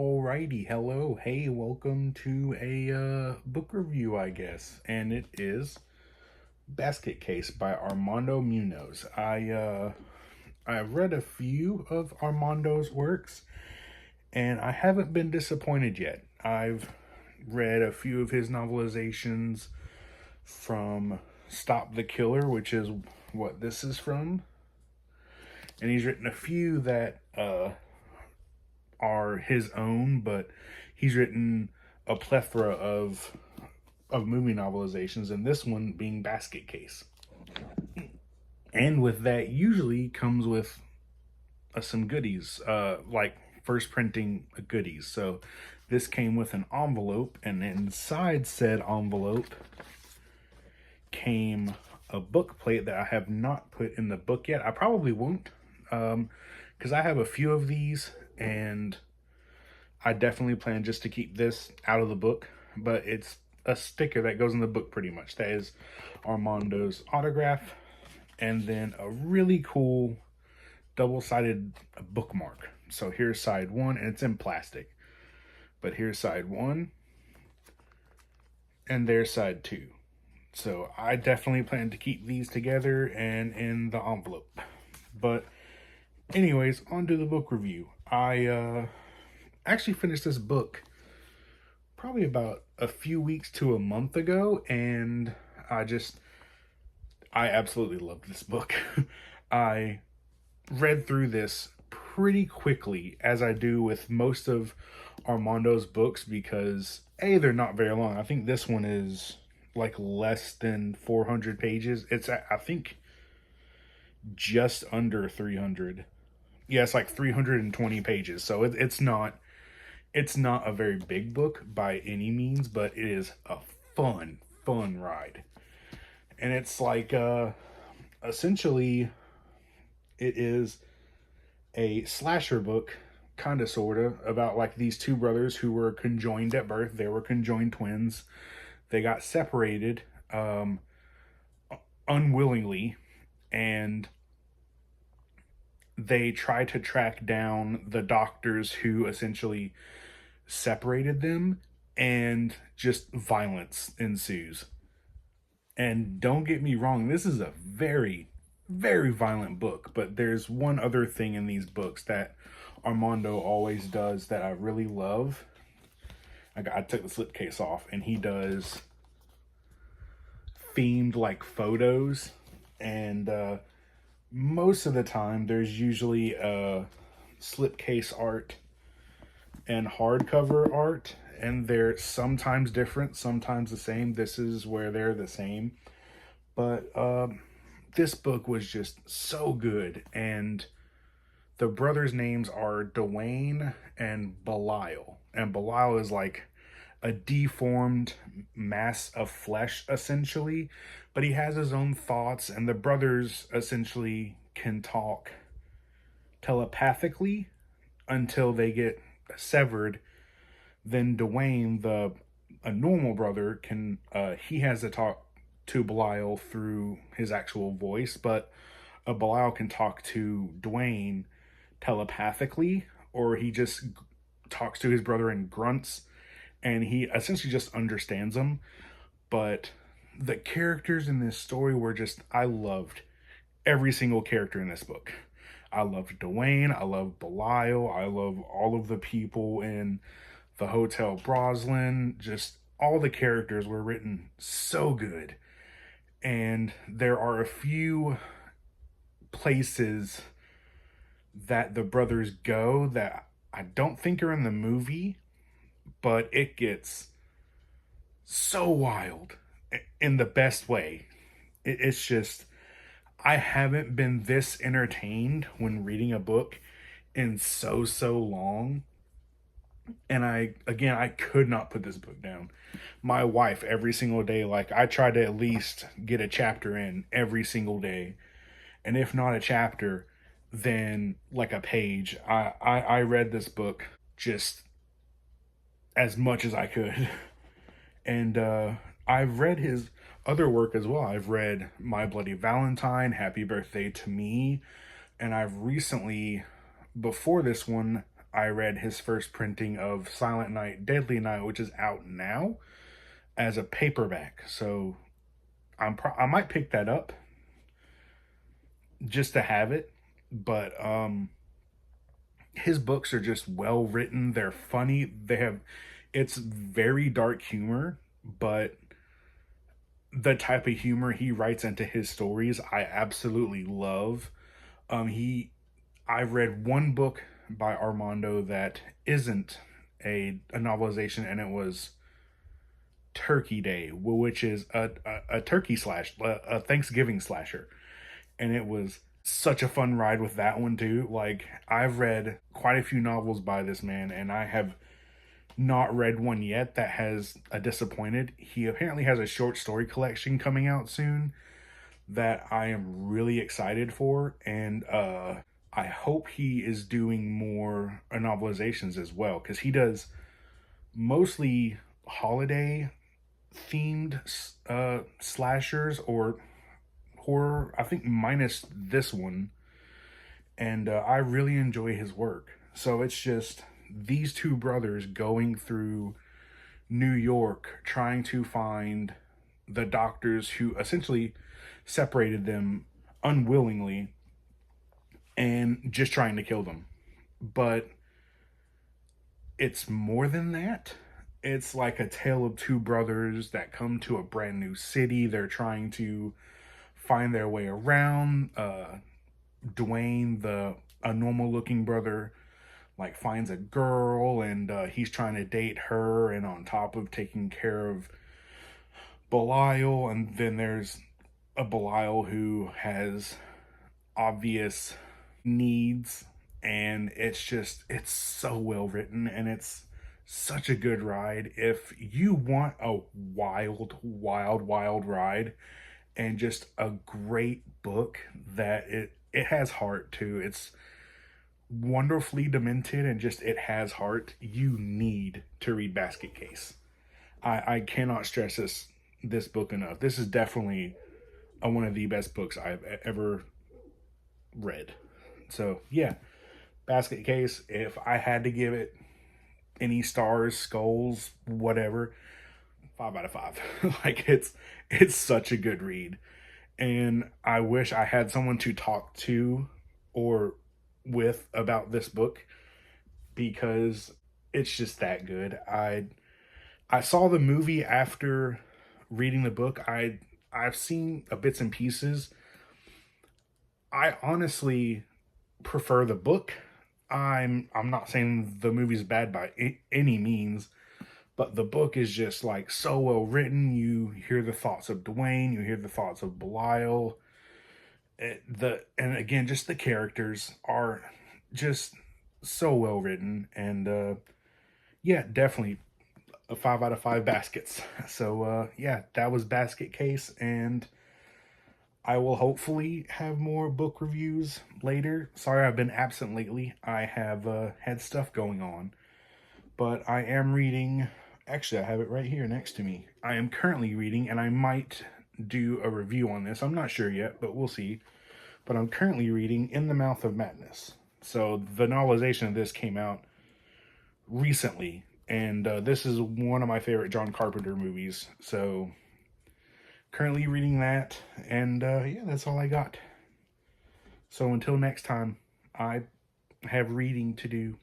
Alrighty, hello, hey, welcome to a book review, I guess, and it is Basket Case by Armando Muñoz. I've read a few of Armando's works, and I haven't been disappointed yet. I've read a few of his novelizations from Stop the Killer, which is what this is from, and he's written a few that are his own, but he's written a plethora of movie novelizations, and this one being Basket Case. And with that, usually comes with some goodies, like first printing goodies. So this came with an envelope, and inside said envelope came a book plate that I have not put in the book yet. I probably won't, because I have a few of these, and I definitely plan just to keep this out of the book, but it's a sticker that goes in the book pretty much. That is Armando's autograph, and then a really cool double-sided bookmark. So here's side one, and it's in plastic. But here's side one, and there's side two. So I definitely plan to keep these together and in the envelope. But anyways, on to the book review. I actually finished this book probably about a few weeks to a month ago, and I absolutely loved this book. I read through this pretty quickly, as I do with most of Armando's books, because they're not very long. I think this one is like less than 400 pages. It's, I think, just under 300. Yeah, it's like 320 pages. So it's not a very big book by any means, but it is a fun ride. And it's like essentially it is a slasher book, kind of sort of, about like these two brothers who were conjoined at birth. They were conjoined twins. They got separated unwillingly, and they try to track down the doctors who essentially separated them, and just violence ensues. And don't get me wrong, this is a very violent book, but there's one other thing in these books that Armando always does that I really love. I took the slipcase off, and he does themed like photos, and most of the time there's usually slipcase art and hardcover art, and they're sometimes different, sometimes the same. This is where they're the same, but this book was just so good. And the brothers' names are Dwayne and Belial, and Belial is like a deformed mass of flesh essentially, but he has his own thoughts, and the brothers essentially can talk telepathically until they get severed. Then Dwayne, a normal brother, can he has to talk to Belial through his actual voice, but Belial can talk to Dwayne telepathically, or he just talks to his brother in grunts, and he essentially just understands them. But the characters in this story were just, I loved every single character in this book. I loved Dwayne, I loved Belial, I love all of the people in the Hotel Broslin. Just all the characters were written so good. And there are a few places that the brothers go that I don't think are in the movie, but it gets so wild in the best way. It's just, I haven't been this entertained when reading a book in so long. And I could not put this book down. My wife, every single day, like, I try to at least get a chapter in every single day, and if not a chapter, then like a page. I read this book just as much as I could. And I've read his other work as well. I've read My Bloody Valentine, Happy Birthday to Me, and I've recently, before this one, I read his first printing of Silent Night, Deadly Night, which is out now as a paperback. So I might pick that up just to have it. But his books are just well written. They're funny. It's very dark humor, but the type of humor he writes into his stories, I absolutely love. He I've read one book by Armando that isn't a novelization, and it was Turkey Day, which is a turkey slash, a Thanksgiving slasher. And it was such a fun ride with that one, too. Like, I've read quite a few novels by this man, and I have not read one yet that has disappointed. He apparently has a short story collection coming out soon that I am really excited for, and I hope he is doing more novelizations as well, because he does mostly holiday themed slashers or horror, I think, minus this one. And I really enjoy his work. So it's just these two brothers going through New York trying to find the doctors who essentially separated them unwillingly and just trying to kill them. But it's more than that. It's like a tale of two brothers that come to a brand new city. They're trying to find their way around. Dwayne, a normal looking brother, like finds a girl, and he's trying to date her, and on top of taking care of Belial. And then there's a Belial who has obvious needs, and it's so well written, and it's such a good ride. If you want a wild ride and just a great book that it has heart too. It's wonderfully demented, and just it has heart. You need to read Basket Case. I cannot stress this book enough. This is definitely one of the best books I've ever read. So yeah, Basket Case. If I had to give it any stars, skulls, whatever, 5 out of 5. Like, it's such a good read, and I wish I had someone to talk to or with about this book, because it's just that good. I saw the movie after reading the book. I've seen bits and pieces. I honestly prefer the book. I'm not saying the movie's bad by any means, but the book is just like so well written. You hear the thoughts of Dwayne, you hear the thoughts of Belial. And again, just the characters are just so well written, and yeah, definitely a 5 out of 5 baskets. So yeah, that was Basket Case, and I will hopefully have more book reviews later. Sorry I've been absent lately. I have had stuff going on. But I am reading, actually I have it right here next to me. I am currently reading, and I might do a review on this. I'm not sure yet, but we'll see. But I'm currently reading In the Mouth of Madness. So the novelization of this came out recently. And this is one of my favorite John Carpenter movies. So currently reading that, and yeah, that's all I got. So until next time, I have reading to do.